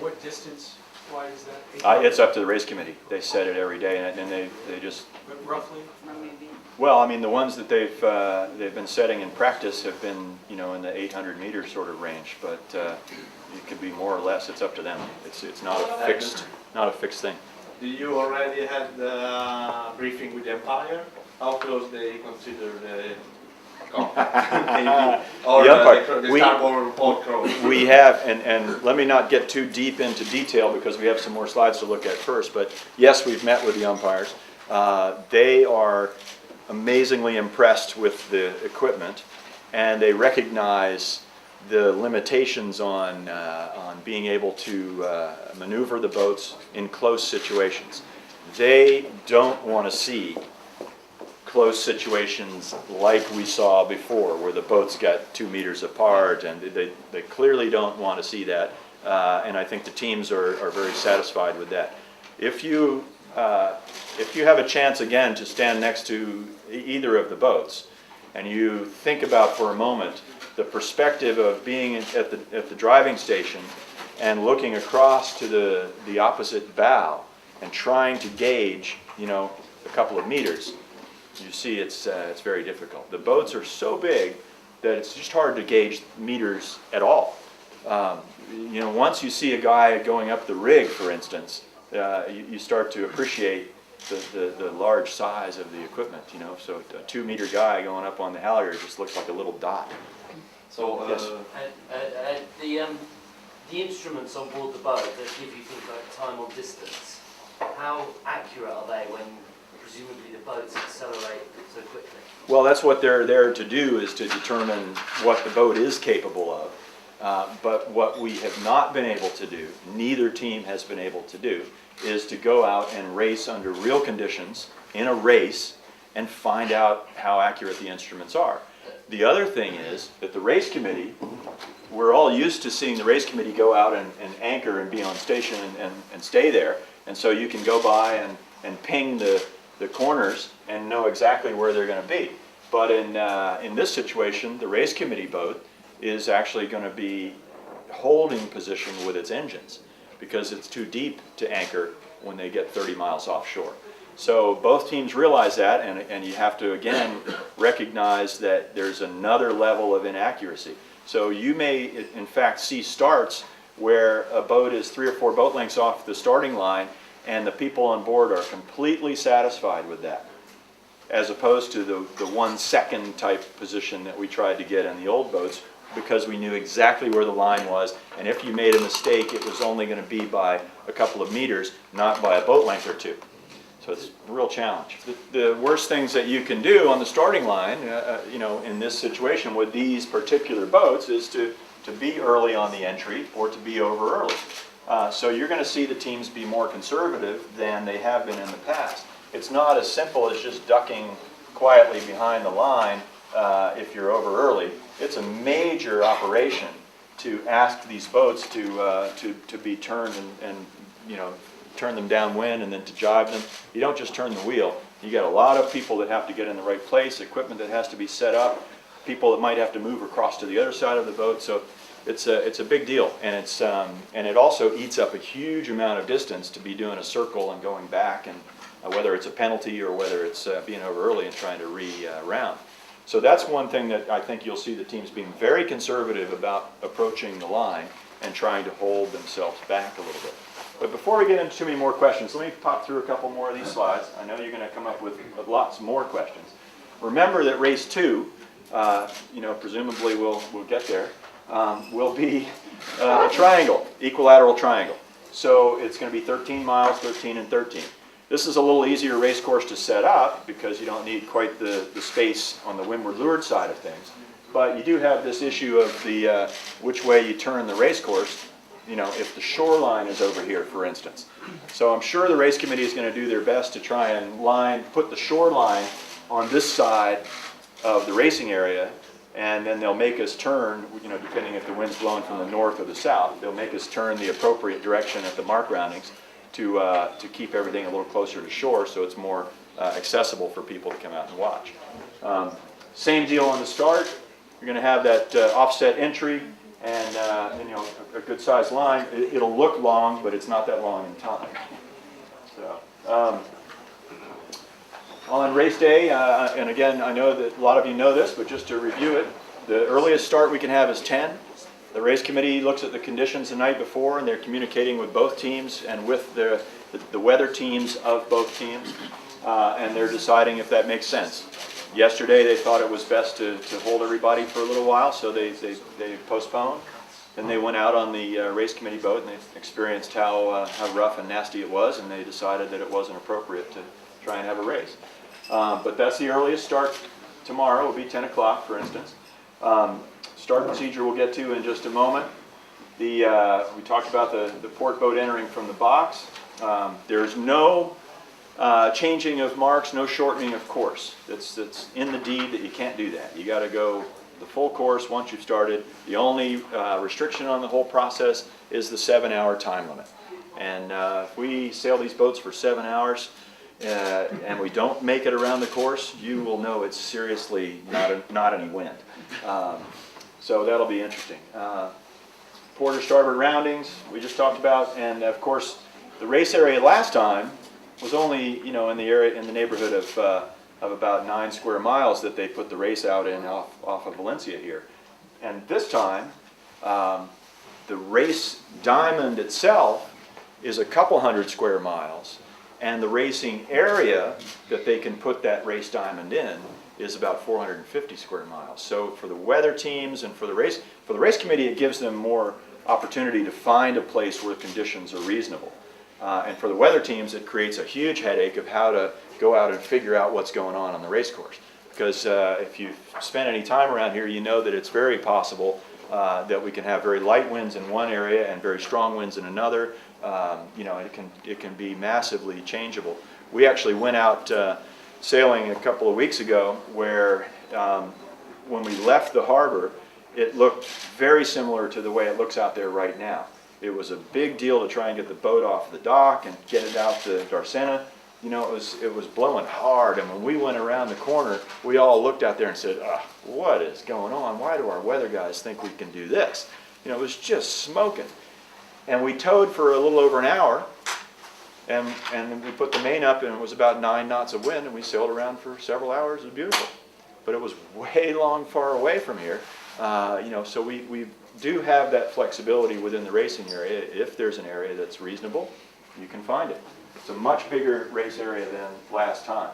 What distance wide is that? It's up to the race committee. They set it every day, and they just. But roughly? Well, I mean, the ones that they've been setting in practice have been, you know, in the 800 meter sort of range, but it could be more or less. It's up to them. It's not a fixed thing. Do you already had the briefing with the Empire? How close they consider the contact? Or the Empire. the starboard port cross? We have, and let me not get too deep into detail because we have some more slides to look at first, but yes, we've met with the umpires. They are amazingly impressed with the equipment, and they recognize the limitations on being able to maneuver the boats in close situations. They don't want to see close situations like we saw before, where the boats got 2 meters apart, and they clearly don't want to see that, and I think the teams are very satisfied with that. If you have a chance again to stand next to either of the boats, and you think about for a moment the perspective of being at the driving station and looking across to the opposite bow and trying to gauge, you know, a couple of meters, you see it's very difficult. The boats are so big that it's just hard to gauge meters at all. You know, once you see a guy going up the rig, for instance, you start to appreciate the large size of the equipment, you know. So a 2 meter guy going up on the halyard just looks like a little dot. So yes. The instruments on board the boat that give you things like time or distance, how accurate are they when presumably the boats accelerate so quickly? Well, that's what they're there to do, is to determine what the boat is capable of. But what we have not been able to do, neither team has been able to do, is to go out and race under real conditions in a race and find out how accurate the instruments are. The other thing is that the race committee, we're all used to seeing the race committee go out and anchor and be on station and stay there. And so you can go by and ping the corners and know exactly where they're going to be. But in this situation, the race committee boat is actually going to be holding position with its engines because it's too deep to anchor when they get 30 miles offshore. So both teams realize that, and you have to, again, recognize that there's another level of inaccuracy. So you may, in fact, see starts where a boat is 3 or 4 boat lengths off the starting line, and the people on board are completely satisfied with that, as opposed to the 1 second type position that we tried to get in the old boats, because we knew exactly where the line was, and if you made a mistake, it was only going to be by a couple of meters, not by a boat length or 2. So it's a real challenge. The worst things that you can do on the starting line, you know, in this situation with these particular boats, is to be early on the entry or to be over early. So you're going to see the teams be more conservative than they have been in the past. It's not as simple as just ducking quietly behind the line if you're over early. It's a major operation to ask these boats to be turned and you know, turn them downwind and then to jibe them. You don't just turn the wheel. You got a lot of people that have to get in the right place, equipment that has to be set up, people that might have to move across to the other side of the boat. So it's a big deal, and it also eats up a huge amount of distance to be doing a circle and going back, and whether it's a penalty or whether it's being over early and trying to re-round. So that's one thing that I think you'll see the teams being very conservative about approaching the line and trying to hold themselves back a little bit. But before we get into too many more questions, let me pop through a couple more of these slides. I know you're going to come up with lots more questions. Remember that race 2, you know, presumably we'll get there, will be a triangle, equilateral triangle. So it's going to be 13 miles, 13 and 13. This is a little easier race course to set up because you don't need quite the space on the windward leeward side of things. But you do have this issue of the which way you turn the race course, you know, if the shoreline is over here, for instance. So I'm sure the race committee is going to do their best to try and put the shoreline on this side of the racing area, and then they'll make us turn, you know, depending if the wind's blowing from the north or the south, they'll make us turn the appropriate direction at the mark roundings to keep everything a little closer to shore so it's more accessible for people to come out and watch. Same deal on the start. You're going to have that offset entry, and you know, a good sized line. It'll look long, but it's not that long in time. So, on race day, and again, I know that a lot of you know this, but just to review it, the earliest start we can have is 10. The race committee looks at the conditions the night before, and they're communicating with both teams and with the weather teams of both teams, and they're deciding if that makes sense. Yesterday they thought it was best to hold everybody for a little while, so they postponed. Then they went out on the race committee boat and they experienced how rough and nasty it was, and they decided that it wasn't appropriate to try and have a race. But that's the earliest start tomorrow. Will be 10 o'clock, for instance. Start procedure we'll get to in just a moment. We talked about the port boat entering from the box. There's no changing of marks, no shortening of course. That's in the deed that you can't do that. You got to go the full course once you've started. The only restriction on the whole process is the 7-hour time limit. And if we sail these boats for 7 hours and we don't make it around the course, you will know it's seriously not any wind. So that'll be interesting. Port or starboard roundings we just talked about, and of course the race area last time was only, you know, in the neighborhood of about 9 square miles that they put the race out in off of Valencia here. And this time, the race diamond itself is a couple hundred square miles, and the racing area that they can put that race diamond in is about 450 square miles. So for the weather teams and for the race committee, it gives them more opportunity to find a place where conditions are reasonable. And for the weather teams, it creates a huge headache of how to go out and figure out what's going on the race course. Because if you've spent any time around here, you know that it's very possible that we can have very light winds in one area and very strong winds in another. You know, it can be massively changeable. We actually went out sailing a couple of weeks ago where when we left the harbor, it looked very similar to the way it looks out there right now. It was a big deal to try and get the boat off the dock and get it out to Darsena. You know, it was blowing hard, and when we went around the corner, we all looked out there and said, what is going on? Why do our weather guys think we can do this? You know, it was just smoking. And we towed for a little over an hour, and we put the main up, and it was about 9 knots of wind, and we sailed around for several hours. It was beautiful. But it was way far away from here. You know, so we do have that flexibility within the racing area. If there's an area that's reasonable, you can find it. It's a much bigger race area than last time.